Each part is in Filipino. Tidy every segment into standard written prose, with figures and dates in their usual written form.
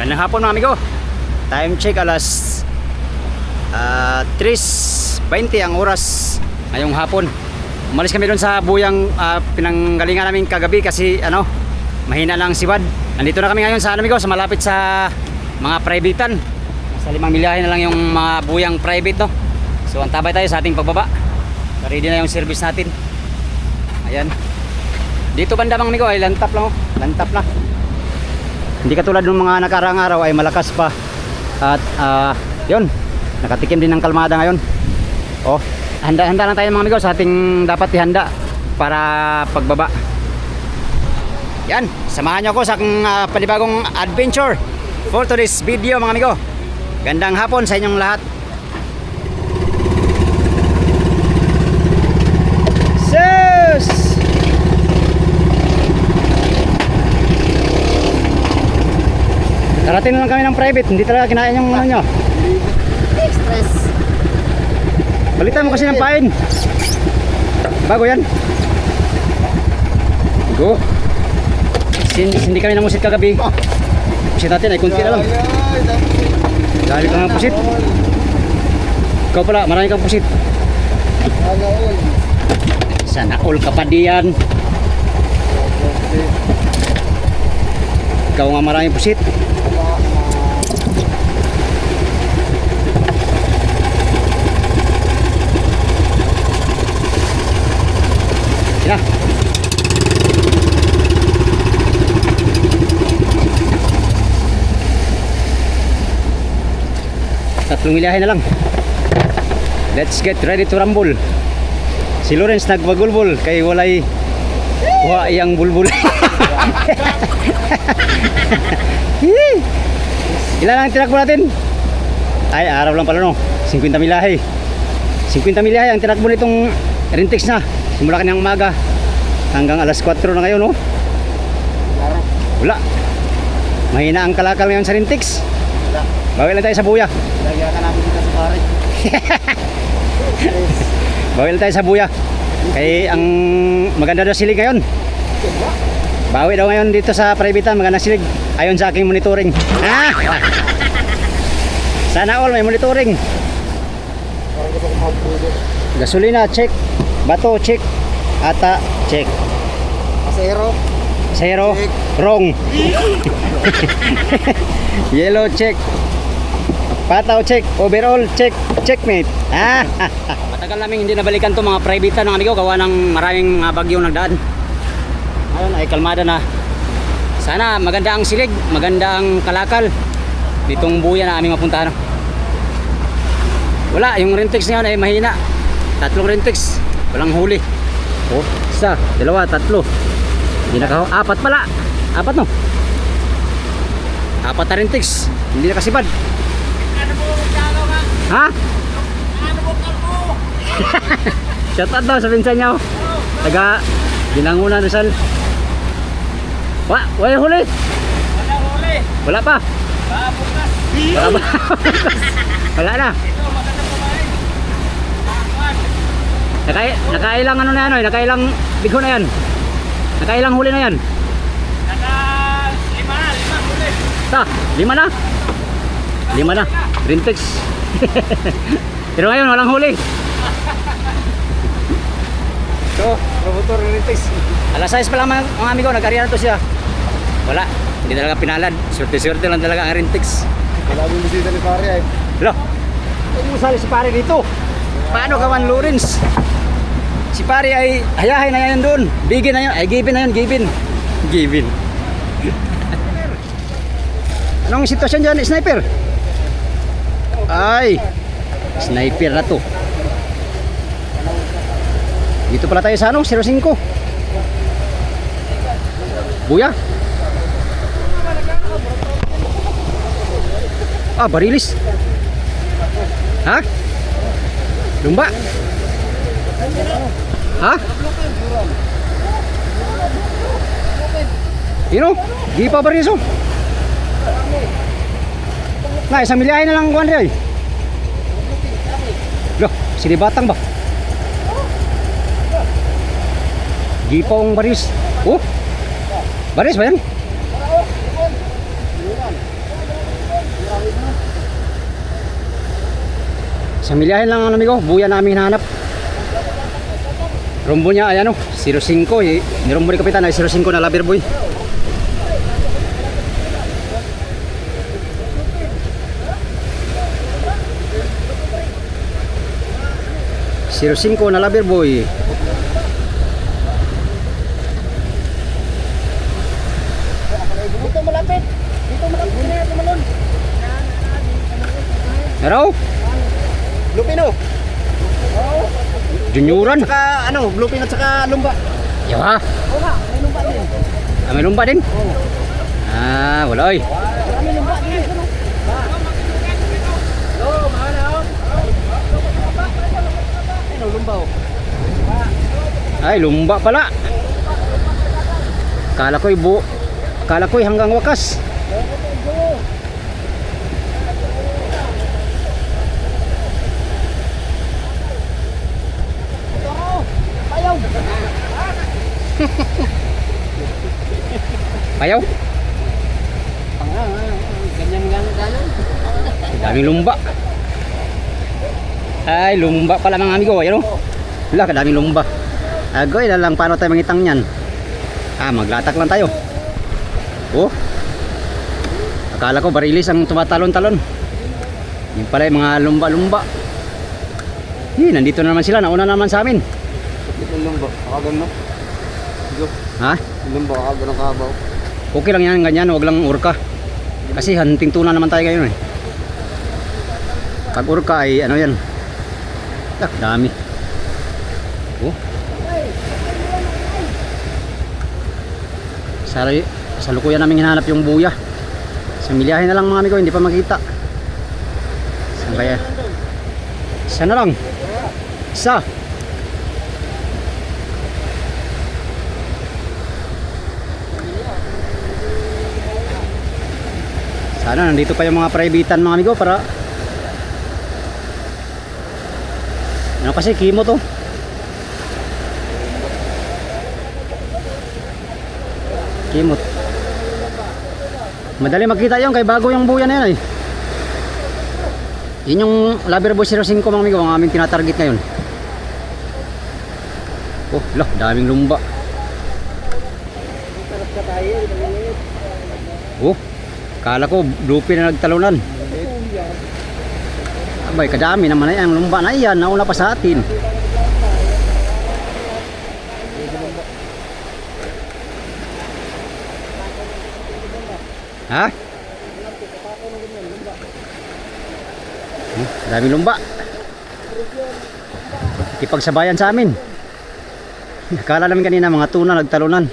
Magandang hapon mga amigo. Time check alas 3:20 ang oras ngayong hapon. Umalis kami doon sa buyang pinanggalingan namin kagabi kasi mahina lang siwad. Nandito na kami ngayon sa amigo, sa malapit sa mga privatean. Sa 5 milyahe na lang yung mga buyang private, no. So antabay tayo sa ating pagbaba. Ready na yung service natin. Ayan. Dito banda mga amigo ay lantap lang, oh. Lantap na. Hindi katulad ng mga nakaraang araw ay malakas pa. At yun, nakatikim din ng kalmada ngayon. Oh, handa-handa lang tayo mga amigo sa ating dapat ihanda para pagbaba. Yan, samahan nyo ako sa aking panibagong adventure for today's video mga amigo. Gandang hapon sa inyong lahat. Sus! Karating lang kami ng private, hindi talaga kinain yung ano nyo. Express. Balitan mo kasi ng pain. Bago yan. Go. Hindi kami namusit kagabi. Pusit natin ay kunti na lang. Dahil ka nga pusit. Ikaw pala, marami kang pusit. Sana all ka pa diyan. Ikaw nga marami pusit. Yan. 3 milyahe na lang. Let's get ready to rumble. Si Lawrence nagbagulbol kay walay kuha iyang bulbul. Ilan ang tinakbo natin? Ay, araw lang pala, no. 50 milyahe. 50 milyahe ang tinakbo nitong Rintex na. Simula kanyang umaga hanggang alas 4 na ngayon, no. Wala. Mahina ang kalakal ngayon sa Rintex. Bawal lang tayo sa buya. Lagyan ka namin dito sa pare. Bawal tayo sa buya. Kaya ang maganda daw silig ngayon. Bawi daw ngayon dito sa privatean, maganda silig. Ayon sa aking monitoring. Sana all may monitoring. Gasolina check, bato check, ata check. Pasero. Zero, Check. wrong. Yellow check. Pataw check, overall check, checkmate. Matagal namin hindi nabalikan to mga privatean ng amigo, gawa ng maraming mga bagyong nagdaan. Ngayon ay kalmada na. Sana maganda ang silig, maganda ang kalakal ditong buya na aming mapuntahan. Wala, yung Rintex ngayon ay mahina. 3 Rintex, walang huli. Oh, 1, 2, 3. Hindi nakaho, 4 pala. 4 no. 4 na Rintex, hindi nakasibad. Ha? Shout out daw sa pinsan niya. Taga Binangunan Rizal. Wala huli. Wala huli. Wala pa. Bukas. Wala ba? Wala na. Ito, maganda kumain. Nakailang ano na yan, nakailang bigho na yan. Nakailang huli na yan. Naka 5 huli. 5 na. 5 na. Rintex. Pero ngayon walang huli. So, promotor Rintex. Alas 6 pa lang mga amigo, nag-area na to siya. Wala, hindi talaga pinalad. Swerte-swerte lang talaga ang Rintex. Wala mong bisita ni pare ay. Hello. Huwag mo sali si pare dito. Paano gawan Lawrence? Si pare ay hayahay na yan doon. Bigin na yun. Ay, given na yun. Given. Anong sitwasyon dyan? Sniper? Ay, sniper na to. Dito pala tayo sa 05. Buya. Barilis. Ha? Lumba. Ha? Di pa barilis, oh. Nah, 1 milyahe na lang kuhan rin. Loh, sinibatang ba? Gipong baris. Oh. Baris ba yan? Sa milyahin lang ang amigo, buya namin hinahanap. Rumbo niya ay ano, 05 eh. Nirumbo ni Kapitan ay 05 na Loverboy. Na Loverboy. Dito malapit. Dito malapit na tumalon. Araw, Lupino. junioran. Saka ano, Lupino at saka Lumba. Yawa. Oo nga, may Lumba din. Ah, may lumba din? Ah, wala oy. May Lumba din. Oo, mahal oh. Ano, Lumba oh. Ay, lumba pala. Kala ko'y hanggang wakas. Ayaw. Ayaw. Ganyan nga ganyan. Daming lumba. Ay, lumba pala mga amigo. Ayan o. Wala, kadaming lumba. Agoy na lang paano tayo mangitang yan. Ah, maglatak lang tayo. Oh. Akala ko barilis ang tumatalon-talon. Yung pala yung mga lumba-lumba. Nandito na naman sila. Nauna naman sa amin. Yung Lumba, akagan no? Ha? Yung Lumba, akagan ng kabaw. Okay lang yan, ganyan. Huwag lang urka. Kasi hunting tuna naman tayo ngayon eh. Pag urka ay ano yan. Dami. Oh. Sa lukuyan namin hinahanap yung buya. Sa milyahin na lang mga amigo, hindi pa makita. Saan kaya? Isa na lang. Isa. Sana nandito pa yung mga privatean mga amigo para ano kasi kimo to. Kimot. Madali makita yun kay bago yung buya na yan eh. Yun yung Loverboy 05 mga amigo, ang aming tinatarget ngayon. Oh, lah, daming lumba. Oh, kala ko lupi na nagtalunan. Abay, kadami naman na yan. Lumba na yan, nauna pa sa atin. Ha? Daming lumba. Ipagsabayan sa amin. Akala namin kanina mga tuna nagtalunan.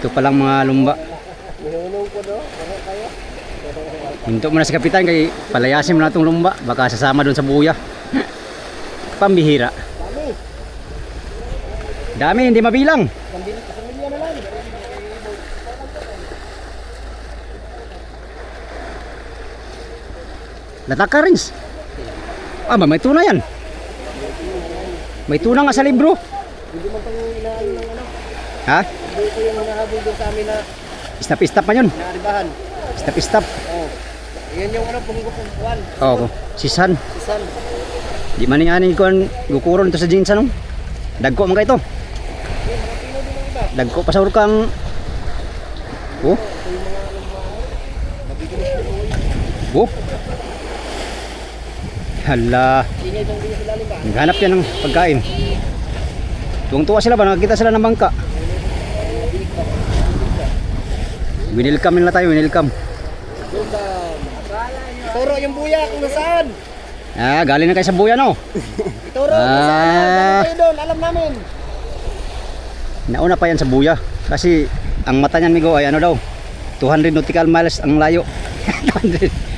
Ito palang mga lumba. Hinto mo na si Kapitan kay palayasin mo na itong lumba. Baka sasama doon sa buya. Pambihira. Dami, hindi mabilang. Lataka rin. Ah, may tuna yan. May tuna nga sa libro. Hindi mo pang inaano ng ano. Ha? Hindi ko yung hinahabol doon sa amin na Stop pa yun. naaribahan. Stop. Oo. Yan yung ano, punggupuan. Oo, sisan. Isan. Di man nga ko gukuron ito sa jeans anong. Dagko man ito. Dagko pa sa urkang. Oh. Oh. Hala. Ingay bang hindi sila liba? Naghanap yan ng pagkain. Tuwang-tuwa sila ba? Nakakita sila ng bangka. Winilcam nila tayo, winilcam. Turo yung buya kung nasaan. Ah, galing na kayo sa buya no? Turo kung nasaan. Galing kayo doon, alam namin. Nauna pa yan sa buya. Kasi ang mata niyan migo ay ano daw? 200 nautical miles ang layo. 200.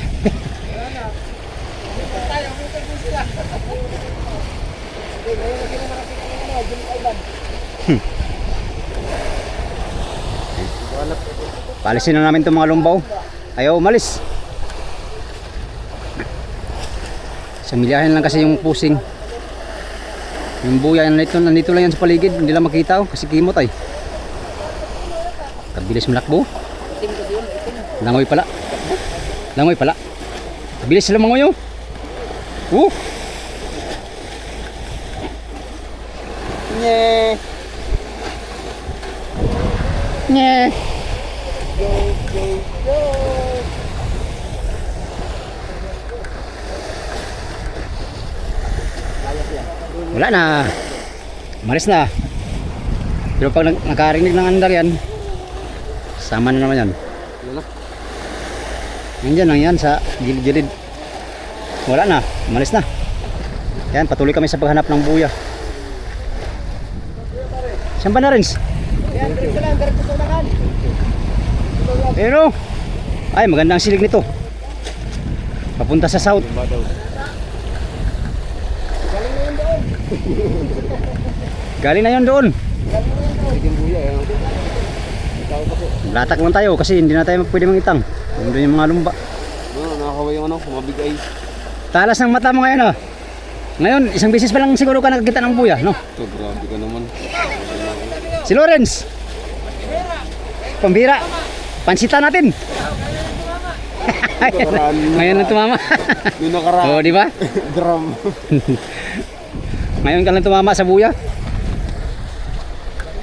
Palisin na namin itong mga lumbaw. Ayaw umalis. Sa milyahin lang kasi yung pusing. Yung buya nandito lang yan sa paligid. Hindi lang makita kasi kimot ay. Kabilis malakbo. Langoy pala. Kabilis sila mangoy. Uh! Nye. Nye! Go, go, go. Wala na. Malis na. Pero pag nakarinig ng andar yan, sama na naman yan. Wala. Nandiyan lang yan sa gilid-gilid. Wala na. Malis na. Yan, patuloy kami sa paghanap ng buya. Saan ba na rin? Yan, diretso lang, diretso tulangan. Pero, ay magandang silig nito. Papunta sa south. Galing na yun doon. Latak lang tayo kasi hindi na tayo pwede mangitang. Nandun yung mga lumba. Nakakaway yung mabigay. Talas ng mata mo ngayon, oh. Ngayon, isang beses pa lang siguro ka nakakita ng buya, no? Ito, grabe ka naman. Si Lawrence. Pambira. Pansita natin. Ngayon na tumama. Yung nakaraan. Oh, di ba? Drum. Ngayon ka lang tumama sa buya.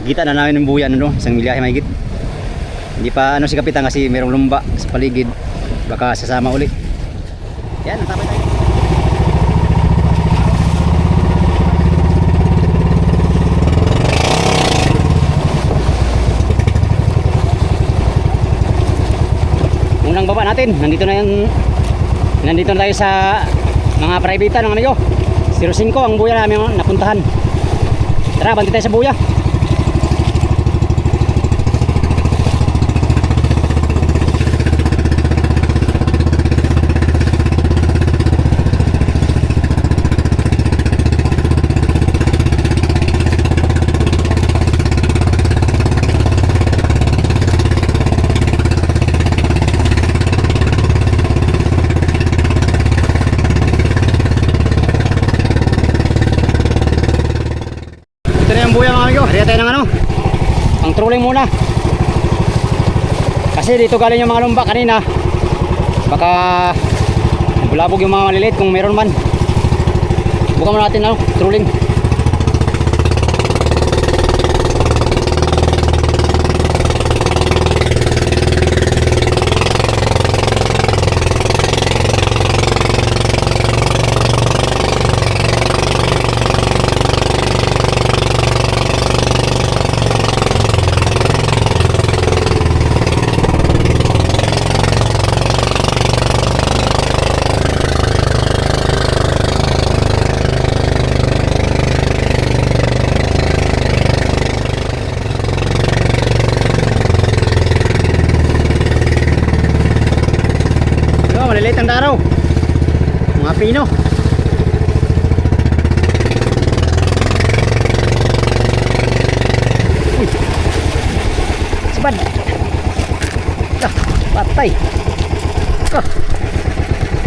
Kita na namin ng buya, ano, isang milyahe mahigit. Hindi pa ano si Kapitan kasi merong lumba sa paligid. Baka sasama uli. Yan, ang tama tayo. Unang baba natin, nandito na tayo sa mga private ng amigo. 05 ang buya namin napuntahan. Tara, banti tayo sa buya. Hariya tayo ng ano, pang trolling muna kasi dito galing yung mga lumba kanina, baka bulabog yung mga maliliit kung meron man. Buka muna natin ano, trolling. Maliliit ang daraw, mga pino. Uy, sibad. Patay.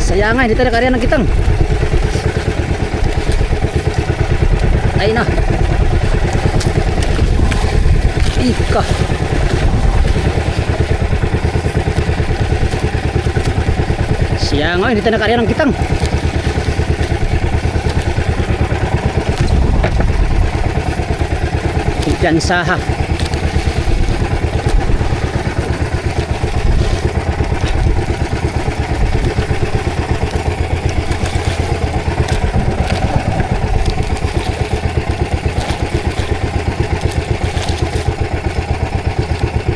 Sayang nga, hindi tayo nakariyan ng kitang. Ay na. Ika. Siya nga, hindi tayo nakariyan ng kitang. Ikansaha.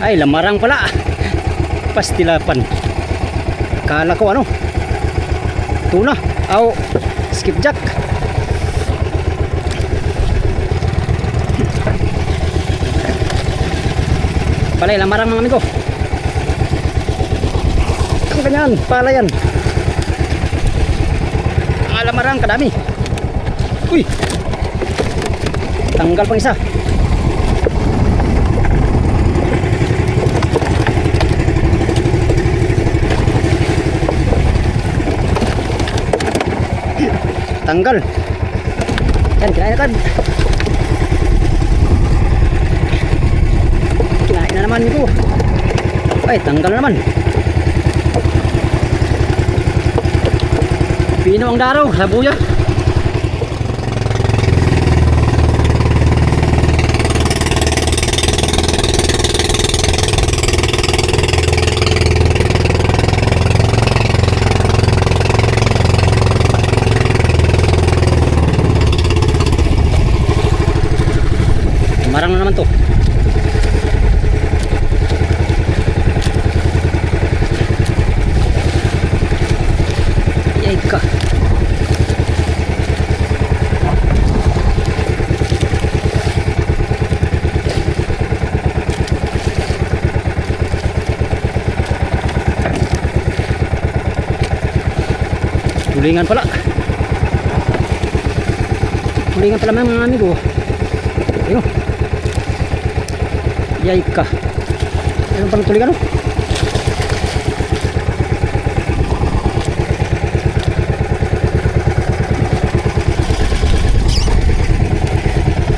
Ay, lamarang pala. Pastilapan. Kala ko ano, tuna o skipjack. Palay, lamarang mga amigo. Ang ganyan, pala yan. Ang lamarang, kadami. Uy, tanggal pang isa. Tanggal. Yan, kinain na kan. Kinain na naman ito. Ay, tanggal na naman. Pino. Malino ang daraw sa buya. Marang na naman to. Yay ka. Tulingan pala. Tulingan pala mga amigo. Ayun. Yay ka. Ano pang tulingan?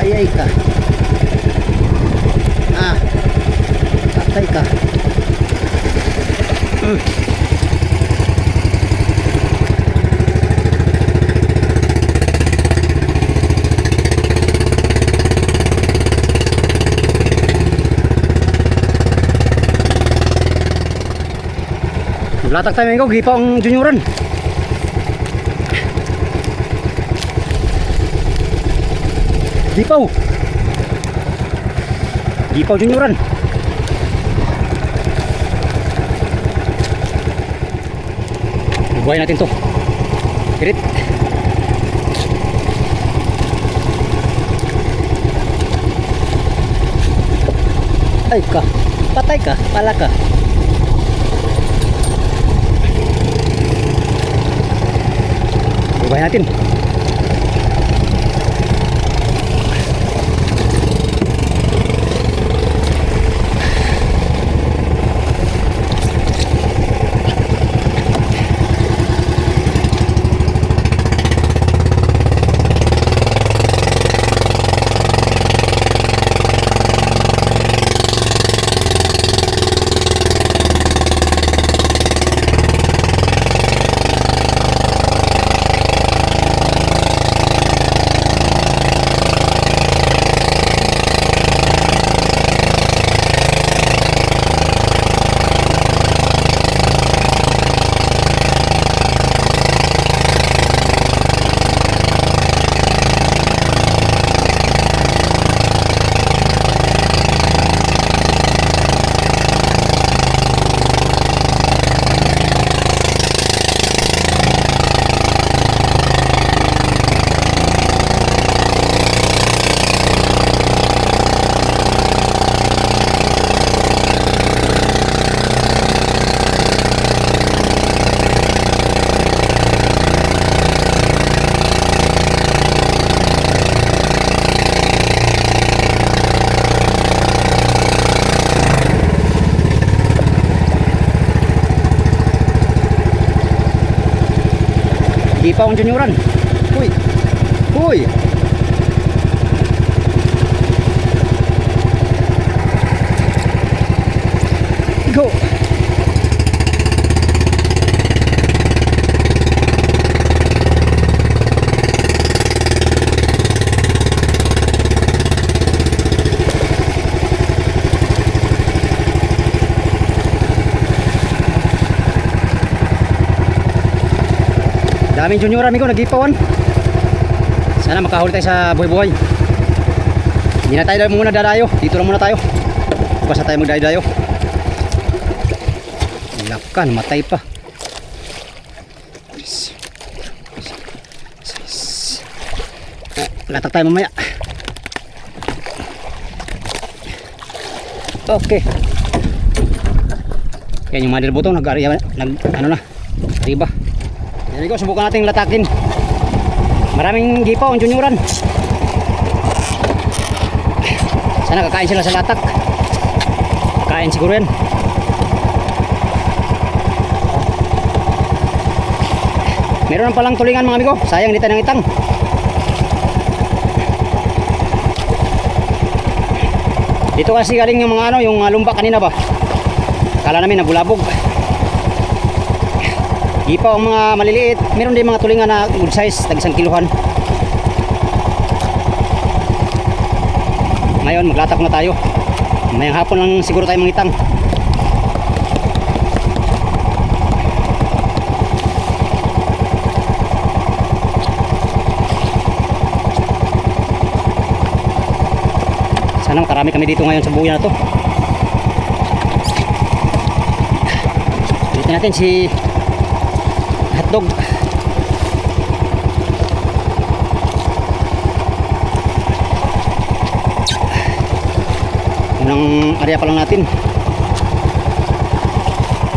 Ayay ka. Ah. Patay ka. Latak tayo minggo, gipa ang junioran. Gipaw. Gipaw junioran. Buhay natin to. Pirit. Ay ka. Patay ka. Pala ka. Buhay natin. Gipaw ang junioran. Huy. Huy. Go. Daming junior amigo nagipawan. Sana makahuli tayo sa buhay-buhay. Hindi na tayo muna dadayo. Dito lang muna tayo. Bukas na tayo magdayo-dayo. Lakan, matay pa. Latak tayo mamaya. Okay. Yan yung mother butong ano na. Arriba. Yan ko, subukan natin latakin. Maraming gipaw ang junioran. Sana kakain sila sa latak. Kain siguro yan. Meron palang tulingan mga amigo. Sayang di tayo nangitang. Dito kasi galing yung mga yung lumba kanina ba. Kala namin nabulabog. Hipaw ang mga maliliit. Meron din mga tulingan na good size, tag 1 kilohan. Ngayon maglatak na tayo. Mayang hapon lang siguro tayo mangitang. Sana makarami kami dito ngayon sa buya na to. Dito natin si hotdog. Unang area pa lang natin.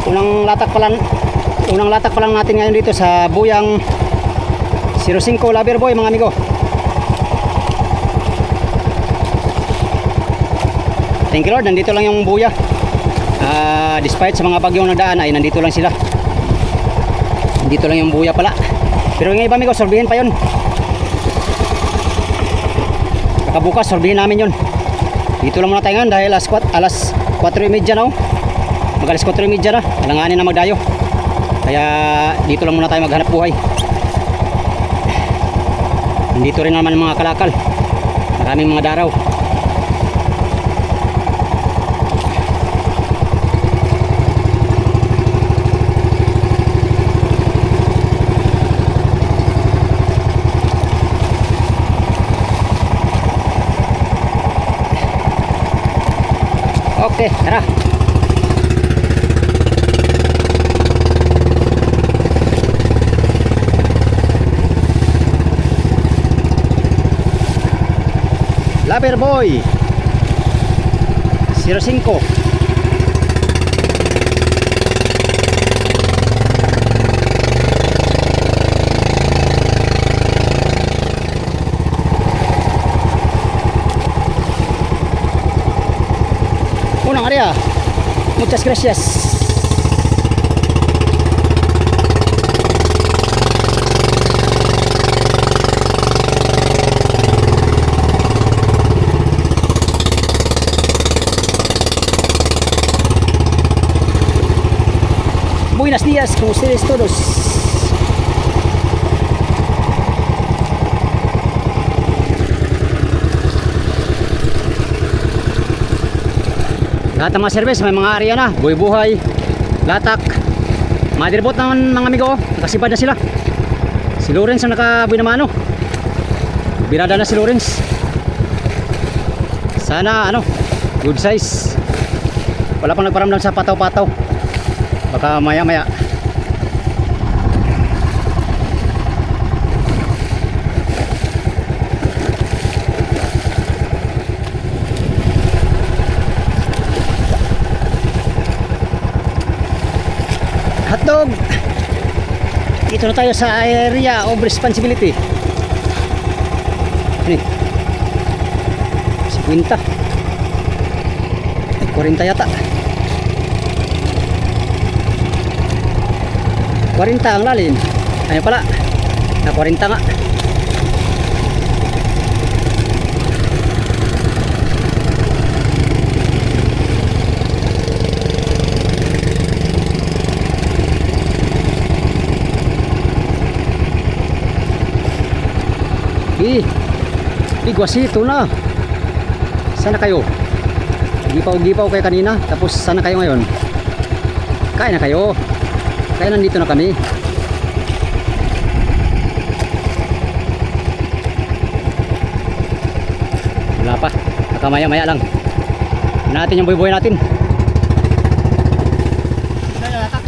Unang latak pa lang natin ngayon dito sa buyang 05 Loverboy mga amigo. Thank you Lord, nandito lang yung buya. Despite sa mga bagyong nagdaan ay nandito lang sila. Nandito lang yung buya pala. Pero yung iba amigo, sorbihin pa yun. Kakabukas, sorbihin namin yun. Dito lang muna tayo ngayon dahil alas 4:30 na. Mag alas 4:30 na. Alanganin na magdayo. Kaya dito lang muna tayo maghanap buhay. Dito rin naman mga kalakal. Maraming mga daraw. Okay, tara. Loverboy 05. Unang area. Muchas gracias. Buenos días con ustedes todos. Lahat ng mga service, may mga area na. Buhay-buhay, latak. Motherboat naman mga amigo, nakasipad na sila. Si Lawrence ang nakabuy na mano. Birada na si Lawrence. Sana good size. Wala pang nagparamdam sa pataw-pataw. Baka maya-maya. Hotdog. Dito na tayo sa area of responsibility. Ini 50 40 yata. 40 ang lalim. Ayun pala. Na 40 nga. Igwasito na. Sana kayo? Gipaw-gipaw kayo kanina. Tapos sana kayo ngayon? Kain na kayo. Kaya nandito na kami. Wala pa. Baka maya-maya lang. Natin yung buhay-buhay natin. Latak.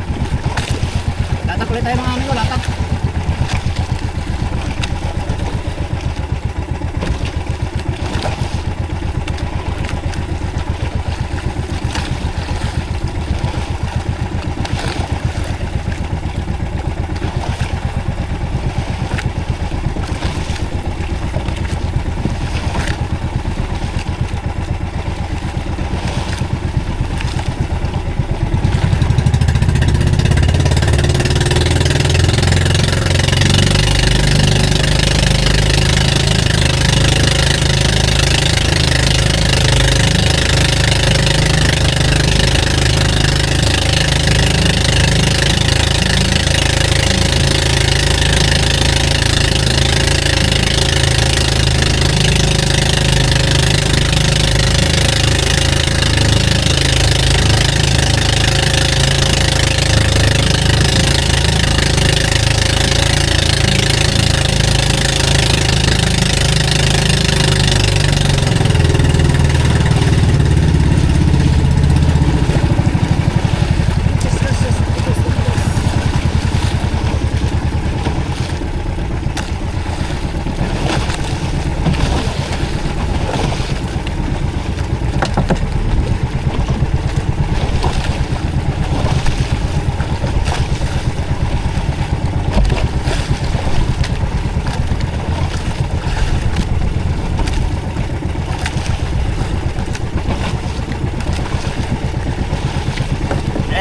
Latak ulit tayo mga amigo. Latak.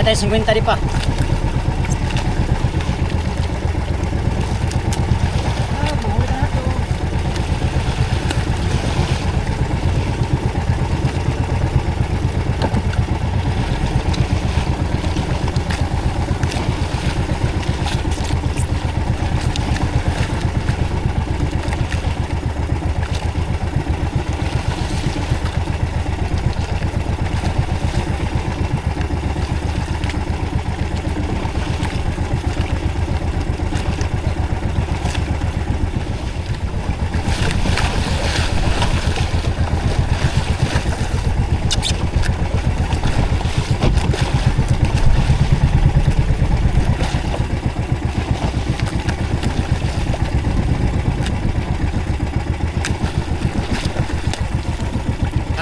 tayo 50 di pa.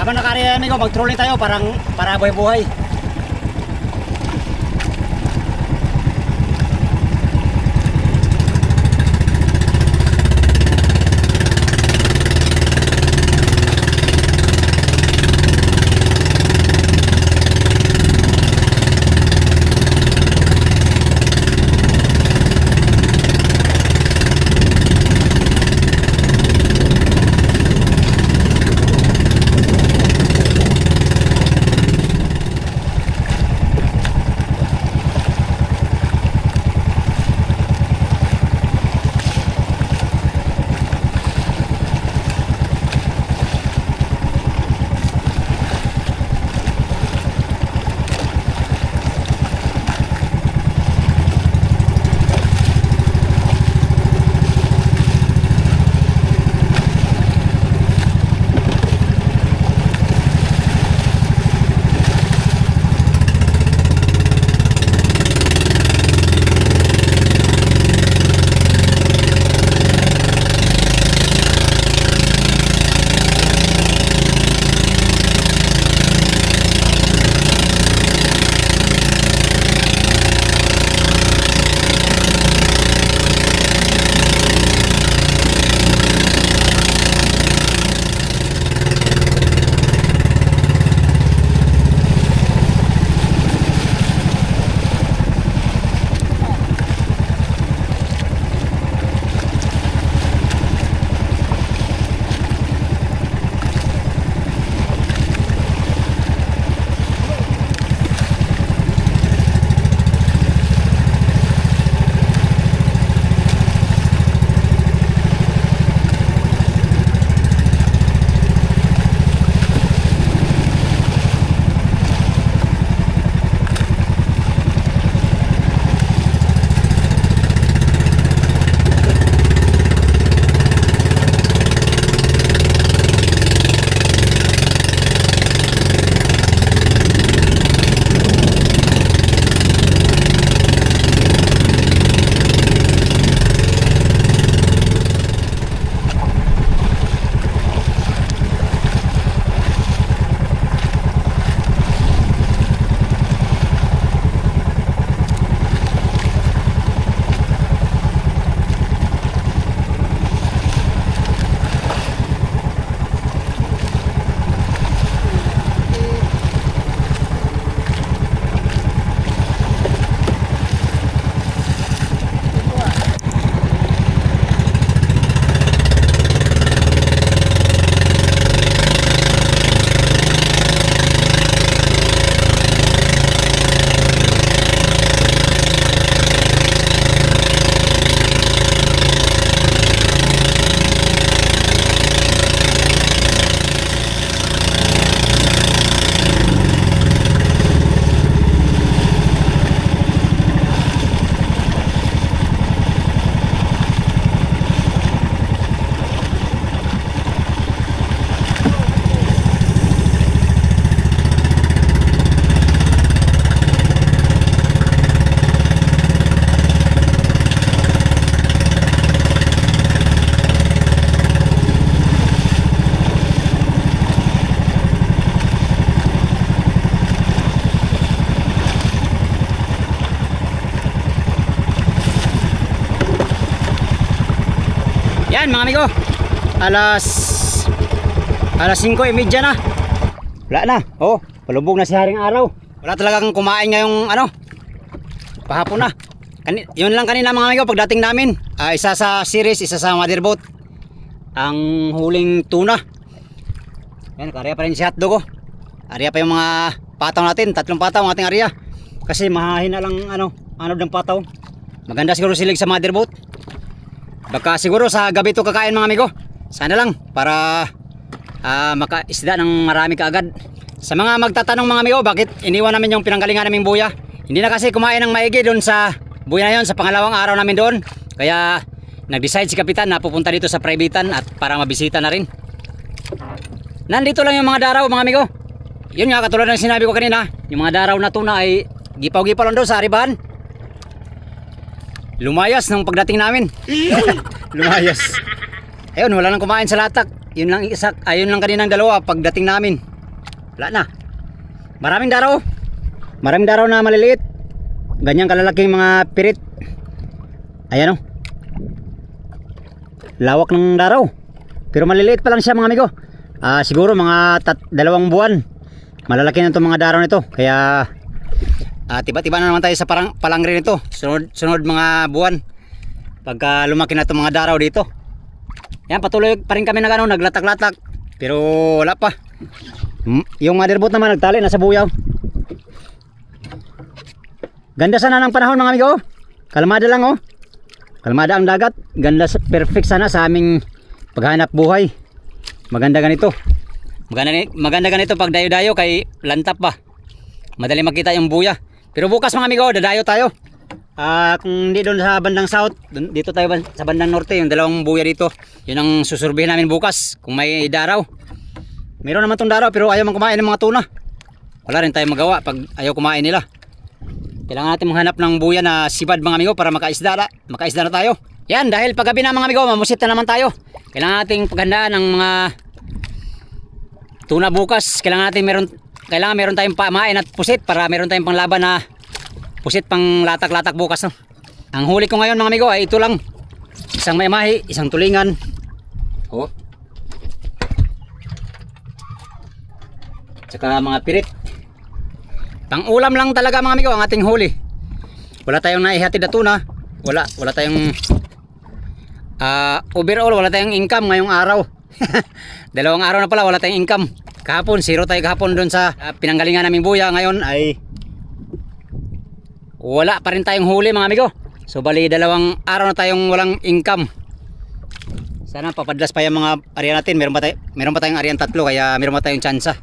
Habang nakariyan amigo, mag-trolling tayo para buhay-buhay. Yan mga amigo, alas 5:30 na. Wala na, oh, palubog na si Haring Araw. Wala talagang kumain ngayong ano, pahapon na. Yun lang kanina mga amigo pagdating namin. Isa sa series, isa sa motherboat. Ang huling tuna. Yan, karya pa rin si hotdog, oh. Arya pa yung mga pataw natin, 3 pataw ang ating arya. Kasi mahina lang ano ng pataw. Maganda siguro silig sa motherboat. Baka siguro sa gabi to kakain mga amigo. Sana lang para makaisda ng marami kaagad. Sa mga magtatanong mga amigo, bakit iniwan namin yung pinanggalingan naming buya? Hindi na kasi kumain ng maigi doon sa buya na yun, sa pangalawang araw namin doon. Kaya nag-decide si Kapitan na pupunta dito sa privatean at para mabisita na rin. Nandito lang yung mga daraw mga amigo. Yun nga, katulad ng sinabi ko kanina, yung mga daraw na tuna ay gipaw-gipaw lang doon sa Aribahan. Lumayas nung pagdating namin. Lumayas. Ayun, wala nang kumain sa latak. Yun lang ayun lang kaninang dalawa pagdating namin. Wala na. Maraming daraw. Maraming daraw na maliliit. Ganyang kalalaking mga pirit. Ayan o. Lawak ng daraw. Pero maliliit pa lang siya mga amigo. Siguro mga 2 buwan. Malalaki na itong mga daraw nito. Kaya tiba-tiba na naman tayo sa palangre nito. Sunod mga buwan. Pagka lumaki na itong mga daraw dito. Yan, patuloy pa rin kami naglatak-latak. Pero wala pa. Yung motherboat naman nagtali nasa buyaw. Ganda sana ng panahon mga amigo. Kalmada lang oh. Kalmada ang dagat. Ganda, perfect sana sa aming paghanap buhay. Maganda ganito. Maganda ganito pag dayo-dayo kay lantap ba. Madali makita yung buya. Pero bukas mga amigo, dadayo tayo. Kung hindi doon sa bandang south, dito tayo sa bandang norte, yung 2 buya dito. Yun ang susurbihin namin bukas kung may daraw. Meron naman tong daraw pero ayaw man kumain ng mga tuna. Wala rin tayong magawa pag ayaw kumain nila. Kailangan natin maghanap ng buya na sibad mga amigo para makaisda na tayo. Yan, dahil paggabi na mga amigo, mamusit na naman tayo. Kailangan nating paghandaan ng mga tuna bukas. Kailangan meron tayong pamain at pusit para meron tayong panglaban na pusit pang latak-latak bukas. No? Ang huli ko ngayon mga amigo ay ito lang. Isang mayamahi, isang tulingan. Oh. Tsaka mga pirit. Pang ulam lang talaga mga amigo ang ating huli. Wala tayong naihatid na tuna. Wala tayong overall wala tayong income ngayong araw. 2 araw na pala wala tayong income. Kahapon, 0 tayo kahapon doon sa pinanggalingan naming buya. Ngayon ay wala pa rin tayong huli mga amigo. So bali 2 araw na tayong walang income. Sana papadlas pa yung mga area natin. Meron pa tayong area 3 kaya meron pa tayong tsansa.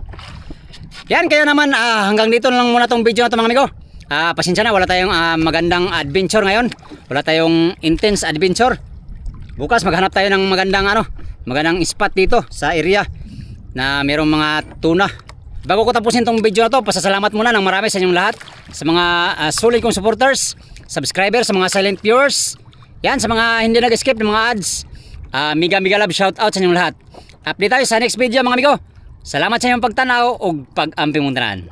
Yan, kaya naman hanggang dito lang muna tong video na to mga amigo. Pasensya na, wala tayong magandang adventure ngayon. Wala tayong intense adventure. Bukas maghanap tayo ng magandang spot dito sa area na merong mga tuna. Bago ko tapusin tong video na to, pasasalamat muna ng marami sa inyong lahat. Sa mga solid kong supporters, subscribers, sa mga silent viewers. Yan, sa mga hindi nag-skip ng mga ads. Mega love shout out sa inyong lahat. Update tayo sa next video mga amigo. Salamat sa inyong pagtanaw o pag-amping mong tanan.